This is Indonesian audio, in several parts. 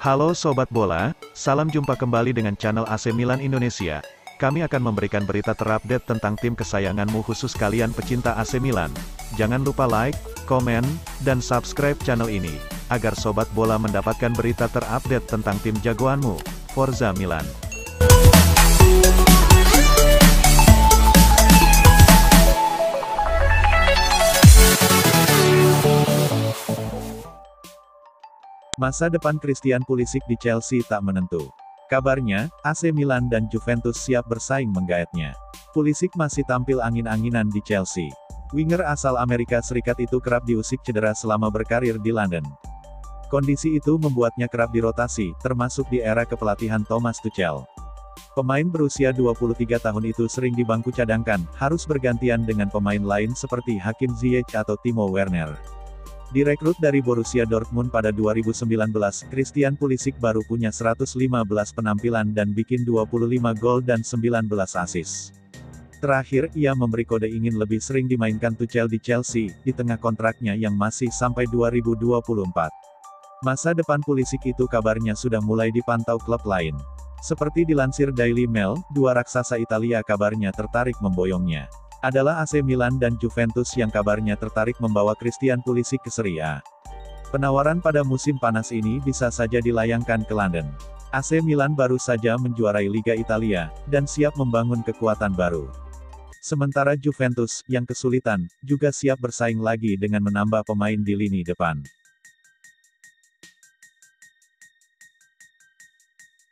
Halo Sobat Bola, salam jumpa kembali dengan channel AC Milan Indonesia. Kami akan memberikan berita terupdate tentang tim kesayanganmu khusus kalian pecinta AC Milan. Jangan lupa like, komen, dan subscribe channel ini, agar Sobat Bola mendapatkan berita terupdate tentang tim jagoanmu, Forza Milan. Masa depan Christian Pulisic di Chelsea tak menentu. Kabarnya, AC Milan dan Juventus siap bersaing menggaetnya. Pulisic masih tampil angin-anginan di Chelsea. Winger asal Amerika Serikat itu kerap diusik cedera selama berkarir di London. Kondisi itu membuatnya kerap dirotasi, termasuk di era kepelatihan Thomas Tuchel. Pemain berusia 23 tahun itu sering di bangku cadangkan, harus bergantian dengan pemain lain seperti Hakim Ziyech atau Timo Werner. Direkrut dari Borussia Dortmund pada 2019, Christian Pulisic baru punya 115 penampilan dan bikin 25 gol dan 19 assist. Terakhir, ia memberi kode ingin lebih sering dimainkan Tuchel di Chelsea, di tengah kontraknya yang masih sampai 2024. Masa depan Pulisic itu kabarnya sudah mulai dipantau klub lain. Seperti dilansir Daily Mail, dua raksasa Italia kabarnya tertarik memboyongnya. Adalah AC Milan dan Juventus yang kabarnya tertarik membawa Christian Pulisic ke Serie A. Penawaran pada musim panas ini bisa saja dilayangkan ke London. AC Milan baru saja menjuarai Liga Italia, dan siap membangun kekuatan baru. Sementara Juventus, yang kesulitan, juga siap bersaing lagi dengan menambah pemain di lini depan.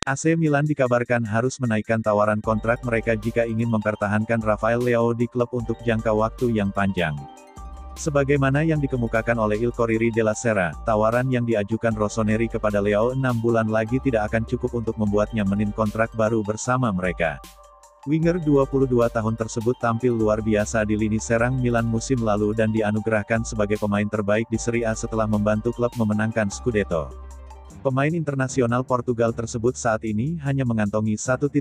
AC Milan dikabarkan harus menaikkan tawaran kontrak mereka jika ingin mempertahankan Rafael Leao di klub untuk jangka waktu yang panjang. Sebagaimana yang dikemukakan oleh Il Corriere della Sera, tawaran yang diajukan Rossoneri kepada Leao 6 bulan lagi tidak akan cukup untuk membuatnya menin kontrak baru bersama mereka. Winger 22 tahun tersebut tampil luar biasa di lini serang Milan musim lalu dan dianugerahkan sebagai pemain terbaik di Serie A setelah membantu klub memenangkan Scudetto. Pemain internasional Portugal tersebut saat ini hanya mengantongi 1,5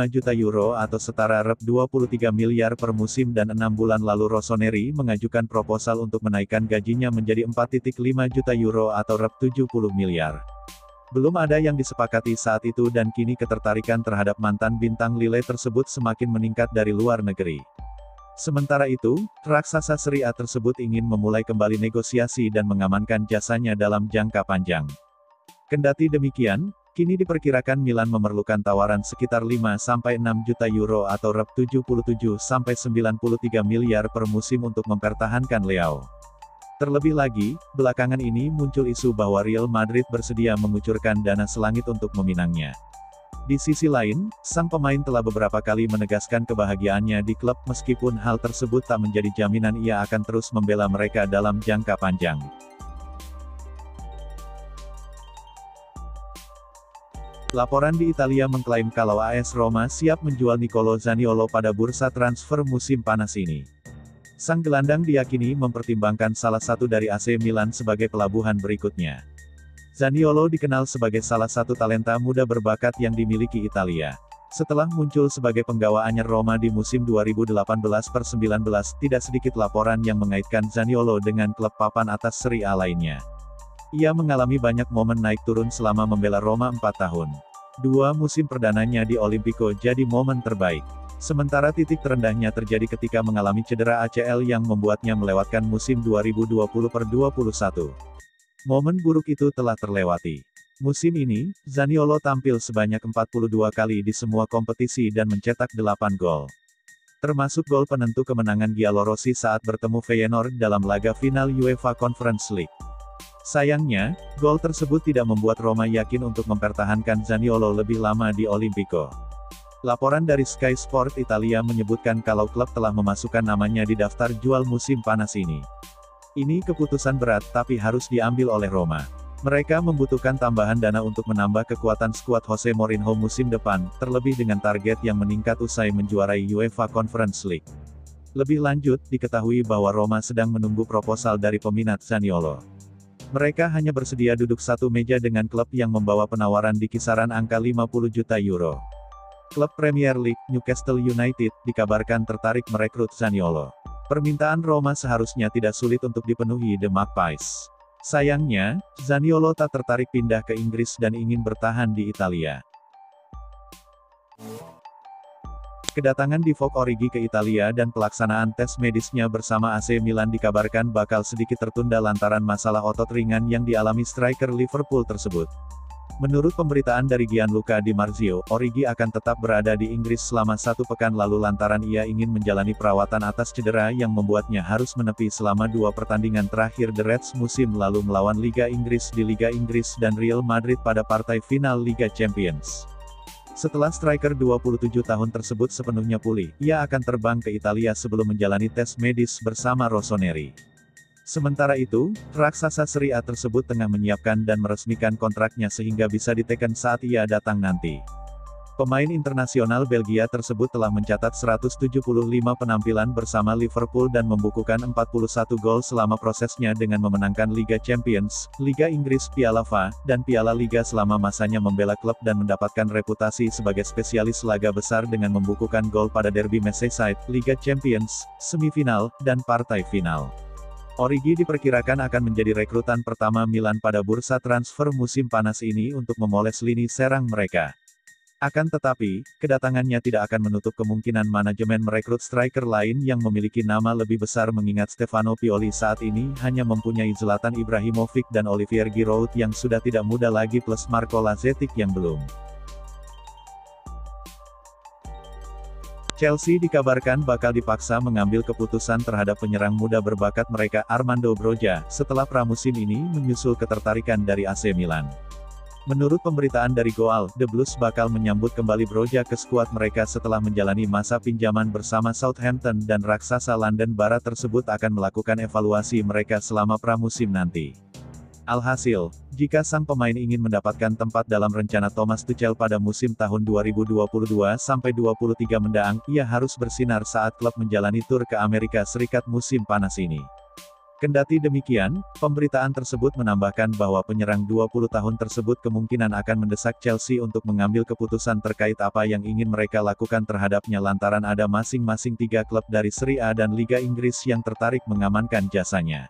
juta euro atau setara rep 23 miliar per musim dan 6 bulan lalu Rossoneri mengajukan proposal untuk menaikkan gajinya menjadi 4,5 juta euro atau rep 70 miliar. Belum ada yang disepakati saat itu dan kini ketertarikan terhadap mantan bintang Lille tersebut semakin meningkat dari luar negeri. Sementara itu, raksasa Serie A tersebut ingin memulai kembali negosiasi dan mengamankan jasanya dalam jangka panjang. Kendati demikian, kini diperkirakan Milan memerlukan tawaran sekitar 5-6 juta euro atau rep 77-93 miliar per musim untuk mempertahankan Leao. Terlebih lagi, belakangan ini muncul isu bahwa Real Madrid bersedia mengucurkan dana selangit untuk meminangnya. Di sisi lain, sang pemain telah beberapa kali menegaskan kebahagiaannya di klub meskipun hal tersebut tak menjadi jaminan ia akan terus membela mereka dalam jangka panjang. Laporan di Italia mengklaim kalau AS Roma siap menjual Nicolo Zaniolo pada bursa transfer musim panas ini. Sang gelandang diyakini mempertimbangkan salah satu dari AC Milan sebagai pelabuhan berikutnya. Zaniolo dikenal sebagai salah satu talenta muda berbakat yang dimiliki Italia. Setelah muncul sebagai penggawa anyar Roma di musim 2018-19, tidak sedikit laporan yang mengaitkan Zaniolo dengan klub papan atas Serie A lainnya. Ia mengalami banyak momen naik turun selama membela Roma 4 tahun. 2 musim perdananya di Olimpico jadi momen terbaik. Sementara titik terendahnya terjadi ketika mengalami cedera ACL yang membuatnya melewatkan musim 2020-21. Momen buruk itu telah terlewati. Musim ini, Zaniolo tampil sebanyak 42 kali di semua kompetisi dan mencetak 8 gol. Termasuk gol penentu kemenangan Giallorossi saat bertemu Feyenoord dalam laga final UEFA Conference League. Sayangnya, gol tersebut tidak membuat Roma yakin untuk mempertahankan Zaniolo lebih lama di Olimpico. Laporan dari Sky Sport Italia menyebutkan kalau klub telah memasukkan namanya di daftar jual musim panas ini. Ini keputusan berat tapi harus diambil oleh Roma. Mereka membutuhkan tambahan dana untuk menambah kekuatan skuad Jose Mourinho musim depan, terlebih dengan target yang meningkat usai menjuarai UEFA Conference League. Lebih lanjut, diketahui bahwa Roma sedang menunggu proposal dari peminat Zaniolo. Mereka hanya bersedia duduk satu meja dengan klub yang membawa penawaran di kisaran angka 50 juta euro. Klub Premier League, Newcastle United, dikabarkan tertarik merekrut Zaniolo. Permintaan Roma seharusnya tidak sulit untuk dipenuhi The Magpies. Sayangnya, Zaniolo tak tertarik pindah ke Inggris dan ingin bertahan di Italia. Kedatangan Divock Origi ke Italia dan pelaksanaan tes medisnya bersama AC Milan dikabarkan bakal sedikit tertunda lantaran masalah otot ringan yang dialami striker Liverpool tersebut. Menurut pemberitaan dari Gianluca Di Marzio, Origi akan tetap berada di Inggris selama 1 pekan lalu lantaran ia ingin menjalani perawatan atas cedera yang membuatnya harus menepi selama 2 pertandingan terakhir The Reds musim lalu melawan Liga Inggris di Liga Inggris dan Real Madrid pada partai final Liga Champions. Setelah striker 27 tahun tersebut sepenuhnya pulih, ia akan terbang ke Italia sebelum menjalani tes medis bersama Rossoneri. Sementara itu, raksasa Serie A tersebut tengah menyiapkan dan meresmikan kontraknya sehingga bisa diteken saat ia datang nanti. Pemain internasional Belgia tersebut telah mencatat 175 penampilan bersama Liverpool dan membukukan 41 gol selama prosesnya dengan memenangkan Liga Champions, Liga Inggris, Piala FA, dan Piala Liga selama masanya membela klub dan mendapatkan reputasi sebagai spesialis laga besar dengan membukukan gol pada Derby Merseyside, Liga Champions, semifinal, dan partai final. Origi diperkirakan akan menjadi rekrutan pertama Milan pada bursa transfer musim panas ini untuk memoles lini serang mereka. Akan tetapi, kedatangannya tidak akan menutup kemungkinan manajemen merekrut striker lain yang memiliki nama lebih besar mengingat Stefano Pioli saat ini hanya mempunyai Zlatan Ibrahimovic dan Olivier Giroud yang sudah tidak muda lagi plus Marco Lazetic yang belum. Chelsea dikabarkan bakal dipaksa mengambil keputusan terhadap penyerang muda berbakat mereka Armando Broja, setelah pramusim ini menyusul ketertarikan dari AC Milan. Menurut pemberitaan dari Goal, The Blues bakal menyambut kembali Broja ke skuad mereka setelah menjalani masa pinjaman bersama Southampton dan raksasa London Barat tersebut akan melakukan evaluasi mereka selama pramusim nanti. Alhasil, jika sang pemain ingin mendapatkan tempat dalam rencana Thomas Tuchel pada musim tahun 2022-23 mendatang, ia harus bersinar saat klub menjalani tur ke Amerika Serikat musim panas ini. Kendati demikian, pemberitaan tersebut menambahkan bahwa penyerang 20 tahun tersebut kemungkinan akan mendesak Chelsea untuk mengambil keputusan terkait apa yang ingin mereka lakukan terhadapnya lantaran ada masing-masing 3 klub dari Serie A dan Liga Inggris yang tertarik mengamankan jasanya.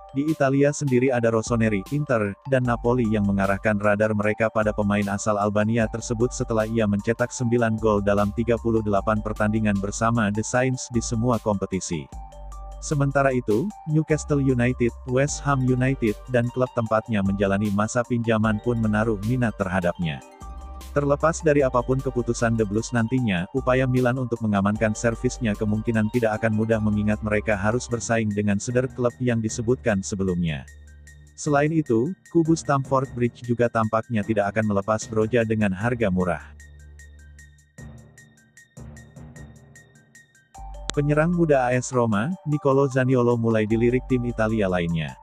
Di Italia sendiri ada Rossoneri, Inter, dan Napoli yang mengarahkan radar mereka pada pemain asal Albania tersebut setelah ia mencetak 9 gol dalam 38 pertandingan bersama The Saints di semua kompetisi. Sementara itu, Newcastle United, West Ham United, dan klub tempatnya menjalani masa pinjaman pun menaruh minat terhadapnya. Terlepas dari apapun keputusan The Blues nantinya, upaya Milan untuk mengamankan servisnya kemungkinan tidak akan mudah mengingat mereka harus bersaing dengan seder klub yang disebutkan sebelumnya. Selain itu, kubu Stamford Bridge juga tampaknya tidak akan melepas Broja dengan harga murah. Penyerang muda AS Roma, Nicolo Zaniolo mulai dilirik tim Italia lainnya.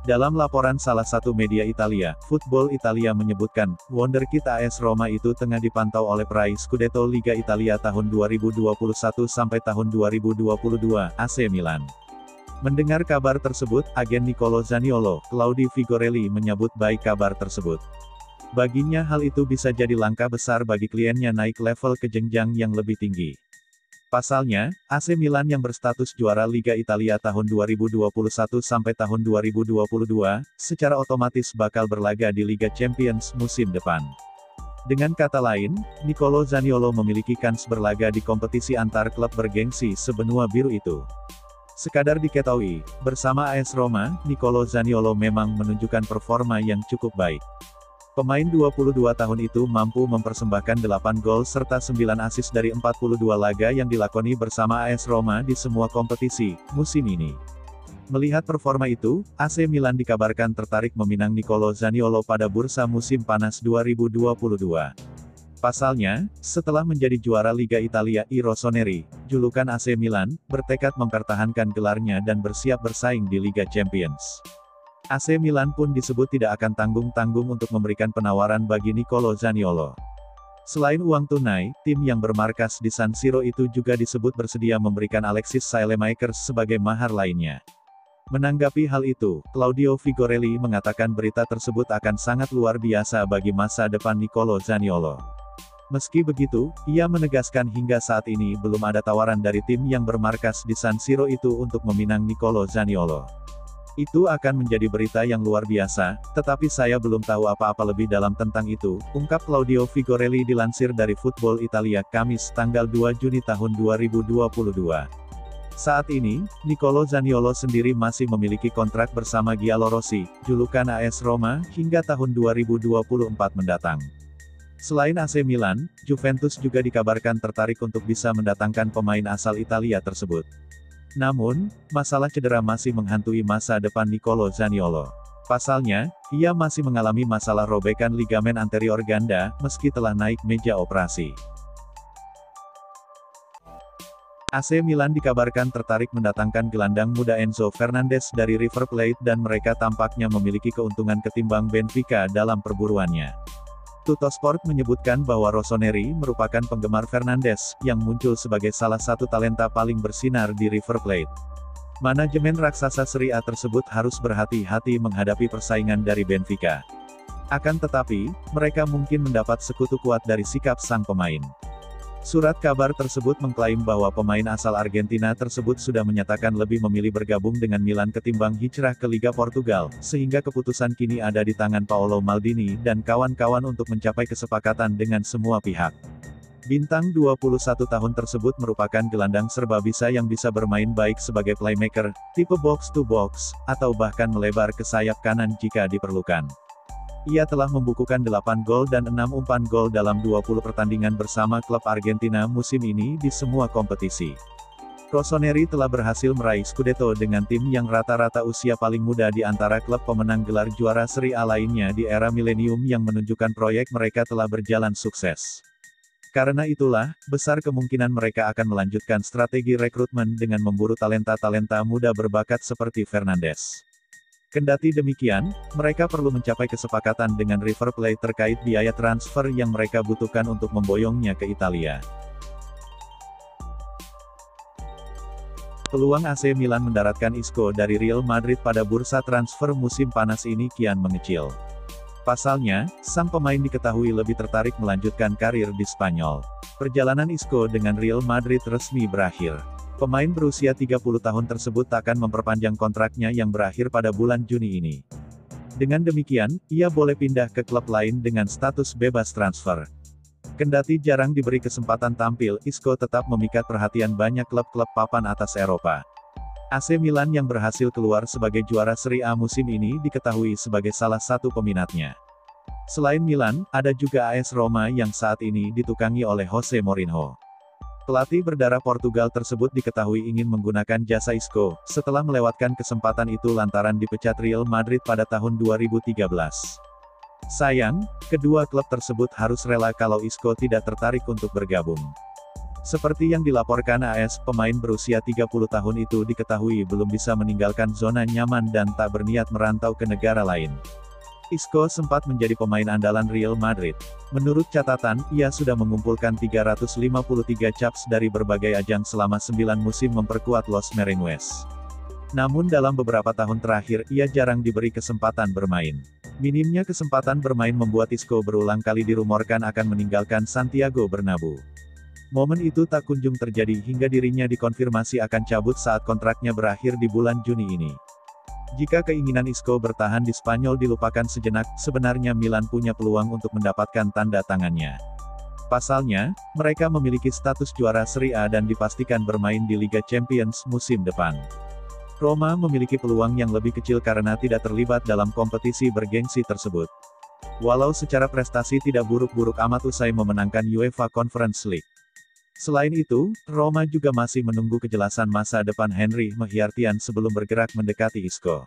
Dalam laporan salah satu media Italia, Football Italia menyebutkan, wonderkid AS Roma itu tengah dipantau oleh peraih Scudetto Liga Italia tahun 2021 sampai tahun 2022, AC Milan. Mendengar kabar tersebut, agen Nicolo Zaniolo, Claudio Figorelli menyambut baik kabar tersebut. Baginya hal itu bisa jadi langkah besar bagi kliennya naik level ke jenjang yang lebih tinggi. Pasalnya, AC Milan yang berstatus juara Liga Italia tahun 2021 sampai tahun 2022, secara otomatis bakal berlaga di Liga Champions musim depan. Dengan kata lain, Nicolo Zaniolo memiliki kans berlaga di kompetisi antar klub bergengsi sebenua biru itu. Sekadar diketahui, bersama AS Roma, Nicolo Zaniolo memang menunjukkan performa yang cukup baik. Pemain 22 tahun itu mampu mempersembahkan 8 gol serta 9 assist dari 42 laga yang dilakoni bersama AS Roma di semua kompetisi, musim ini. Melihat performa itu, AC Milan dikabarkan tertarik meminang Nicolo Zaniolo pada bursa musim panas 2022. Pasalnya, setelah menjadi juara Liga Italia Rossoneri, julukan AC Milan, bertekad mempertahankan gelarnya dan bersiap bersaing di Liga Champions. AC Milan pun disebut tidak akan tanggung-tanggung untuk memberikan penawaran bagi Nicolo Zaniolo. Selain uang tunai, tim yang bermarkas di San Siro itu juga disebut bersedia memberikan Alexis Saelemaekers sebagai mahar lainnya. Menanggapi hal itu, Claudio Figorelli mengatakan berita tersebut akan sangat luar biasa bagi masa depan Nicolo Zaniolo. Meski begitu, ia menegaskan hingga saat ini belum ada tawaran dari tim yang bermarkas di San Siro itu untuk meminang Nicolo Zaniolo. Itu akan menjadi berita yang luar biasa, tetapi saya belum tahu apa-apa lebih dalam tentang itu, ungkap Claudio Vigorelli dilansir dari Football Italia Kamis tanggal 2 Juni tahun 2022. Saat ini, Nicolo Zaniolo sendiri masih memiliki kontrak bersama Giallorossi, julukan AS Roma, hingga tahun 2024 mendatang. Selain AC Milan, Juventus juga dikabarkan tertarik untuk bisa mendatangkan pemain asal Italia tersebut. Namun, masalah cedera masih menghantui masa depan Nicolo Zaniolo. Pasalnya, ia masih mengalami masalah robekan ligamen anterior ganda, meski telah naik meja operasi. AC Milan dikabarkan tertarik mendatangkan gelandang muda Enzo Fernandez dari River Plate dan mereka tampaknya memiliki keuntungan ketimbang Benfica dalam perburuannya. Tuttosport menyebutkan bahwa Rossoneri merupakan penggemar Fernandes, yang muncul sebagai salah satu talenta paling bersinar di River Plate. Manajemen raksasa Serie A tersebut harus berhati-hati menghadapi persaingan dari Benfica. Akan tetapi, mereka mungkin mendapat sekutu kuat dari sikap sang pemain. Surat kabar tersebut mengklaim bahwa pemain asal Argentina tersebut sudah menyatakan lebih memilih bergabung dengan Milan ketimbang hijrah ke Liga Portugal, sehingga keputusan kini ada di tangan Paolo Maldini dan kawan-kawan untuk mencapai kesepakatan dengan semua pihak. Bintang 21 tahun tersebut merupakan gelandang serba bisa yang bisa bermain baik sebagai playmaker, tipe box-to-box, atau bahkan melebar ke sayap kanan jika diperlukan. Ia telah membukukan 8 gol dan 6 umpan gol dalam 20 pertandingan bersama klub Argentina musim ini di semua kompetisi. Rossoneri telah berhasil meraih Scudetto dengan tim yang rata-rata usia paling muda di antara klub pemenang gelar juara Serie A lainnya di era milenium yang menunjukkan proyek mereka telah berjalan sukses. Karena itulah, besar kemungkinan mereka akan melanjutkan strategi rekrutmen dengan memburu talenta-talenta muda berbakat seperti Fernandes. Kendati demikian, mereka perlu mencapai kesepakatan dengan River Plate terkait biaya transfer yang mereka butuhkan untuk memboyongnya ke Italia. Peluang AC Milan mendaratkan Isco dari Real Madrid pada bursa transfer musim panas ini kian mengecil. Pasalnya, sang pemain diketahui lebih tertarik melanjutkan karir di Spanyol. Perjalanan Isco dengan Real Madrid resmi berakhir. Pemain berusia 30 tahun tersebut akan memperpanjang kontraknya yang berakhir pada bulan Juni ini. Dengan demikian, ia boleh pindah ke klub lain dengan status bebas transfer. Kendati jarang diberi kesempatan tampil, Isco tetap memikat perhatian banyak klub-klub papan atas Eropa. AC Milan yang berhasil keluar sebagai juara Serie A musim ini diketahui sebagai salah satu peminatnya. Selain Milan, ada juga AS Roma yang saat ini ditukangi oleh Jose Mourinho. Pelatih berdarah Portugal tersebut diketahui ingin menggunakan jasa Isco, setelah melewatkan kesempatan itu lantaran dipecat Real Madrid pada tahun 2013. Sayang, kedua klub tersebut harus rela kalau Isco tidak tertarik untuk bergabung. Seperti yang dilaporkan AS, pemain berusia 30 tahun itu diketahui belum bisa meninggalkan zona nyaman dan tak berniat merantau ke negara lain. Isco sempat menjadi pemain andalan Real Madrid. Menurut catatan, ia sudah mengumpulkan 353 caps dari berbagai ajang selama 9 musim memperkuat Los Merengues. Namun dalam beberapa tahun terakhir, ia jarang diberi kesempatan bermain. Minimnya kesempatan bermain membuat Isco berulang kali dirumorkan akan meninggalkan Santiago Bernabeu. Momen itu tak kunjung terjadi hingga dirinya dikonfirmasi akan cabut saat kontraknya berakhir di bulan Juni ini. Jika keinginan Isco bertahan di Spanyol dilupakan sejenak, sebenarnya Milan punya peluang untuk mendapatkan tanda tangannya. Pasalnya, mereka memiliki status juara Serie A dan dipastikan bermain di Liga Champions musim depan. Roma memiliki peluang yang lebih kecil karena tidak terlibat dalam kompetisi bergengsi tersebut. Walau secara prestasi tidak buruk-buruk amat usai memenangkan UEFA Conference League. Selain itu, Roma juga masih menunggu kejelasan masa depan Henry Mkhitaryan sebelum bergerak mendekati Isco.